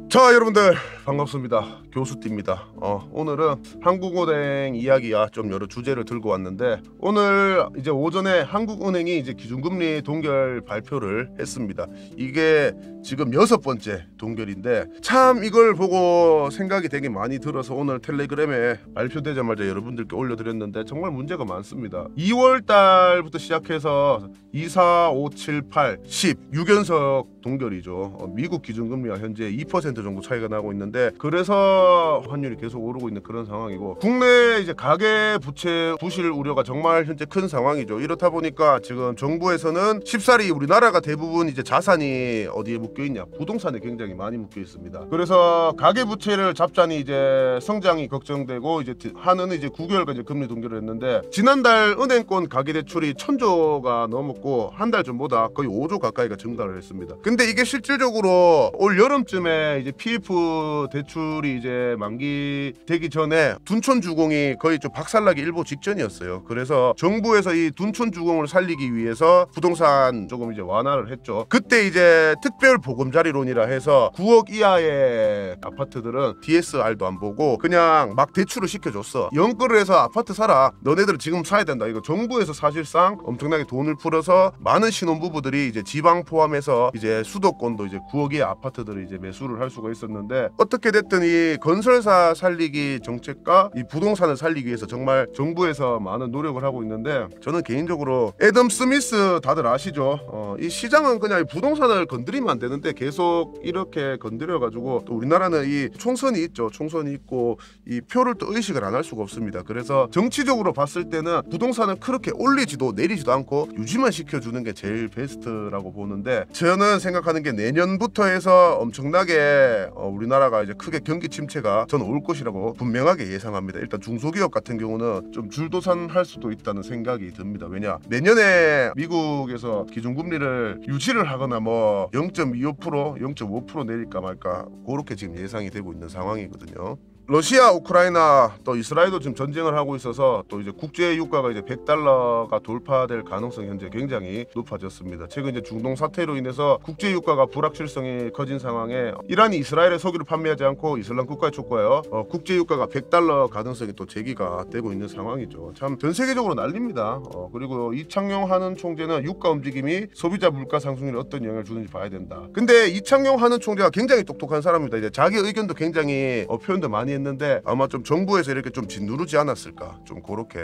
자, 여러분들 반갑습니다. 교수띠입니다. 오늘은 한국은행 이야기야 좀 여러 주제를 들고 왔는데, 오늘 이제 오전에 한국은행이 이제 기준금리 동결 발표를 했습니다. 이게 지금 6번째 동결인데, 참 이걸 보고 생각이 되게 많이 들어서 오늘 텔레그램에 발표되자마자 여러분들께 올려드렸는데, 정말 문제가 많습니다. 2월 달부터 시작해서 2, 4, 5, 7, 8, 10 6연속 동결이죠. 미국 기준금리와 현재 2% 정도 차이가 나고 있는데, 그래서 환율이 계속 오르고 있는 그런 상황이고, 국내 이제 가계 부채 부실 우려가 정말 현재 큰 상황이죠. 이렇다 보니까 지금 정부에서는 쉽사리 우리나라가 대부분 이제 자산이 어디에 묶여 있냐, 부동산에 굉장히 많이 묶여 있습니다. 그래서 가계 부채를 잡자니 이제 성장이 걱정되고, 이제 한은은 이제 9개월간 이제 금리 동결을 했는데, 지난달 은행권 가계 대출이 1000조가 넘었고, 한 달 전보다 거의 5조 가까이가 증가를 했습니다. 근데 이게 실질적으로 올 여름쯤에 이제 PF 대출이 이제 만기되기 전에 둔촌주공이 거의 좀 박살나기 일보 직전이었어요. 그래서 정부에서 이 둔촌주공을 살리기 위해서 부동산 조금 이제 완화를 했죠. 그때 이제 특별 보금자리론이라 해서 9억 이하의 아파트들은 DSR도 안 보고 그냥 막 대출을 시켜줬어. 연끌을 해서 아파트 사라, 너네들은 지금 사야 된다. 이거 정부에서 사실상 엄청나게 돈을 풀어서 많은 신혼부부들이 이제 지방 포함해서 이제 수도권도 이제 9억의 아파트들을 이제 매수를 할 수가 있었는데, 어떻게 됐든 이 건설사 살리기 정책과 이 부동산을 살리기 위해서 정말 정부에서 많은 노력을 하고 있는데, 저는 개인적으로 애덤 스미스 다들 아시죠? 이 시장은 그냥 부동산을 건드리면 안 되는데 계속 이렇게 건드려 가지고, 또 우리나라는 이 총선이 있죠. 총선이 있고 이 표를 또 의식을 안 할 수가 없습니다. 그래서 정치적으로 봤을 때는 부동산을 그렇게 올리지도 내리지도 않고 유지만 시켜주는 게 제일 베스트라고 보는데, 저는 생각하는 게 내년부터 해서 엄청나게 우리나라가 이제 크게 경기 침체가 저는 올 것이라고 분명하게 예상합니다. 일단 중소기업 같은 경우는 좀 줄도산할 수도 있다는 생각이 듭니다. 왜냐, 내년에 미국에서 기준금리를 유지를 하거나 뭐 0.25%, 0.5% 내릴까 말까 그렇게 지금 예상이 되고 있는 상황이거든요. 러시아, 우크라이나, 또 이스라엘도 지금 전쟁을 하고 있어서 또 이제 국제 유가가 이제 $100가 돌파될 가능성이 현재 굉장히 높아졌습니다. 최근 이제 중동 사태로 인해서 국제 유가가 불확실성이 커진 상황에 이란이 이스라엘에 석유를 판매하지 않고 이슬람 국가에 촉구하여 국제 유가가 $100 가능성이 또 제기가 되고 있는 상황이죠. 참 전 세계적으로 난립니다. 그리고 이창용 한은 총재는 유가 움직임이 소비자 물가 상승률에 어떤 영향을 주는지 봐야 된다. 근데 이창용 한은 총재가 굉장히 똑똑한 사람입니다. 이제 자기 의견도 굉장히 표현도 많이 했는데, 아마 좀 정부에서 이렇게 좀 짓누르지 않았을까, 좀 그렇게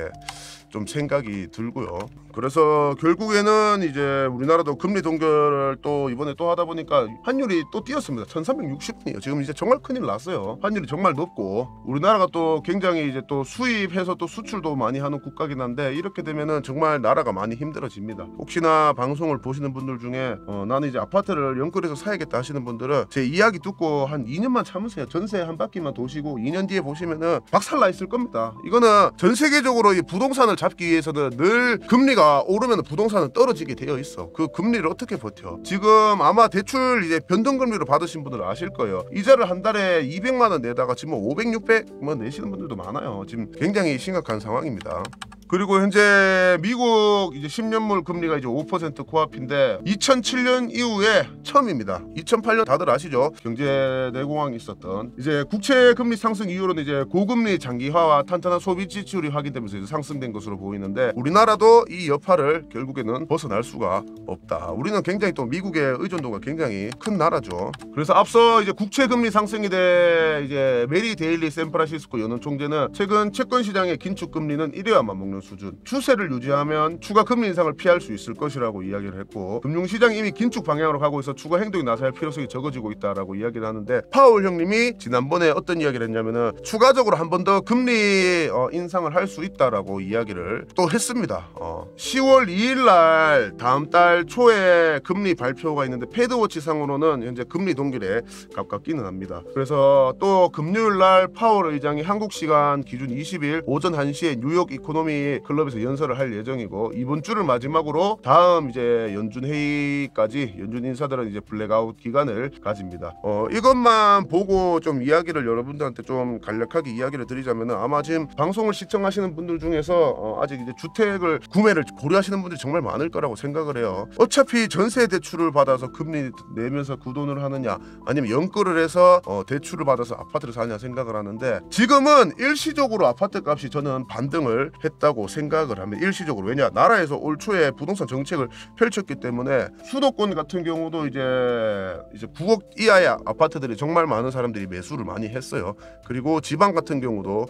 좀 생각이 들고요. 그래서 결국에는 이제 우리나라도 금리 동결을 또 이번에 또 하다 보니까 환율이 또 뛰었습니다. 1360원이에요. 지금 이제 정말 큰일 났어요. 환율이 정말 높고, 우리나라가 또 굉장히 이제 또 수입해서 또 수출도 많이 하는 국가긴 한데, 이렇게 되면은 정말 나라가 많이 힘들어집니다. 혹시나 방송을 보시는 분들 중에 나는 이제 아파트를 연끌해서 사야겠다 하시는 분들은 제 이야기 듣고 한 2년만 참으세요. 전세 한 바퀴만 도시고 2년 뒤에 보시면은 박살나 있을 겁니다. 이거는 전 세계적으로 이 부동산을 잡기 위해서는 늘 금리가 오르면 부동산은 떨어지게 되어 있어. 그 금리를 어떻게 버텨? 지금 아마 대출 이제 변동금리로 받으신 분들은 아실 거예요. 이자를 한 달에 200만 원 내다가 지금 500, 600 뭐 내시는 분들도 많아요. 지금 굉장히 심각한 상황입니다. 그리고 현재 미국 이제 10년물 금리가 이제 5% 코앞인데, 2007년 이후에 처음입니다. 2008년 다들 아시죠? 경제 내공황이 있었던, 이제 국채 금리 상승 이후로는 이제 고금리 장기화와 탄탄한 소비 지출이 확인되면서 이제 상승된 것으로 보이는데, 우리나라도 이 여파를 결국에는 벗어날 수가 없다. 우리는 굉장히 또 미국의 의존도가 굉장히 큰 나라죠. 그래서 앞서 이제 국채 금리 상승에 대해 이제 메리 데일리 샌프란시스코 연은 총재는 최근 채권 시장의 긴축 금리는 이래야만 먹는 수준, 추세를 유지하면 추가 금리 인상을 피할 수 있을 것이라고 이야기를 했고, 금융시장이 이미 긴축 방향으로 가고 있어 추가 행동이 나서야 할 필요성이 적어지고 있다라고 이야기를 하는데, 파월 형님이 지난번에 어떤 이야기를 했냐면은 추가적으로 한 번 더 금리 인상을 할 수 있다라고 이야기를 또 했습니다. 10월 2일 날 다음 달 초에 금리 발표가 있는데, 패드워치 상으로는 현재 금리 동결에 가깝기는 합니다. 그래서 또 금요일 날 파월 의장이 한국 시간 기준 20일 오전 1시에 뉴욕 이코노미 분들이 클럽에서 연설을 할 예정이고, 이번 주를 마지막으로 다음 이제 연준 회의까지 연준 인사들은 이제 블랙아웃 기간을 가집니다. 이것만 보고 좀 이야기를 여러분들한테 좀 간략하게 이야기를 드리자면은, 아마 지금 방송을 시청하시는 분들 중에서 아직 이제 주택을 구매를 고려하시는 분들이 정말 많을 거라고 생각을 해요. 어차피 전세 대출을 받아서 금리 내면서 그 돈을 하느냐, 아니면 연끌을 해서 대출을 받아서 아파트를 사느냐 생각을 하는데, 지금은 일시적으로 아파트 값이 저는 반등을 했다고 생각을 합니다. 일시적으로. 왜냐, 나라에서 올 초에 부동산 정책을 펼쳤기 때문에 수도권 같은 경우도 이제 9억 이하의 아파트들이 정말 많은 사람들이 매수를 많이 했어요. 그리고 지방 같은 경우도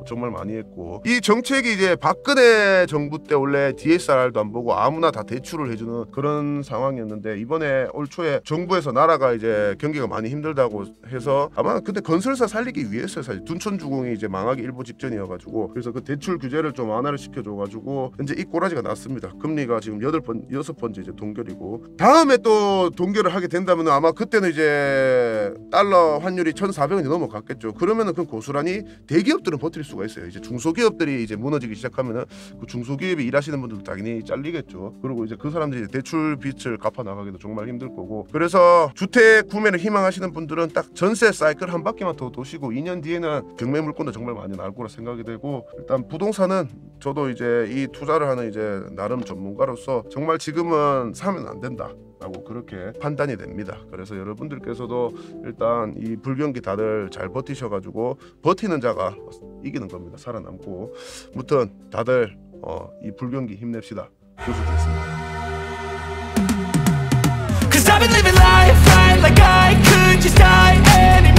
정말 많이 했고, 이 정책이 이제 박근혜 정부 때 원래 DSR도 안 보고 아무나 다 대출을 해주는 그런 상황이었는데, 이번에 올 초에 정부에서 나라가 이제 경기가 많이 힘들다고 해서, 아마 근데 건설사 살리기 위해서 사실 둔촌주공이 이제 망하기 일보 직전이어가지고, 그래서 그 대출 규제를 좀 완화를 시켜줘가지고 현재 이 꼬라지가 났습니다. 금리가 지금 6번째 이제 동결이고, 다음에 또 동결을 하게 된다면 아마 그때는 이제 달러 환율이 1,400원이 넘어갔겠죠. 그러면은 그 고스란히 대기업들은 버틸 수가 있어요. 이제 중소기업들이 이제 무너지기 시작하면은 그 중소기업이 일하시는 분들도 당연히 잘리겠죠. 그리고 이제 그 사람들이 대출 빚을 갚아 나가기도 정말 힘들 거고, 그래서 주택 구매를 희망하시는 분들은 딱 전세 사이클 한 바퀴만 더 도시고 2년 뒤에는 경매 물건도 정말 많이 나올 거라 생각이 되고, 일단 부동산은 저도 이제 이 투자를 하는 이제 나름 전문가로서 정말 지금은 사면 안 된다 라고 그렇게 판단이 됩니다. 그래서 여러분들께서도 일단 이 불경기 다들 잘 버티셔가지고, 버티는 자가 이기는 겁니다. 살아남고. 무튼 다들 이 불경기 힘냅시다. 교수였습니다. Cause I've been living life right like I could just die any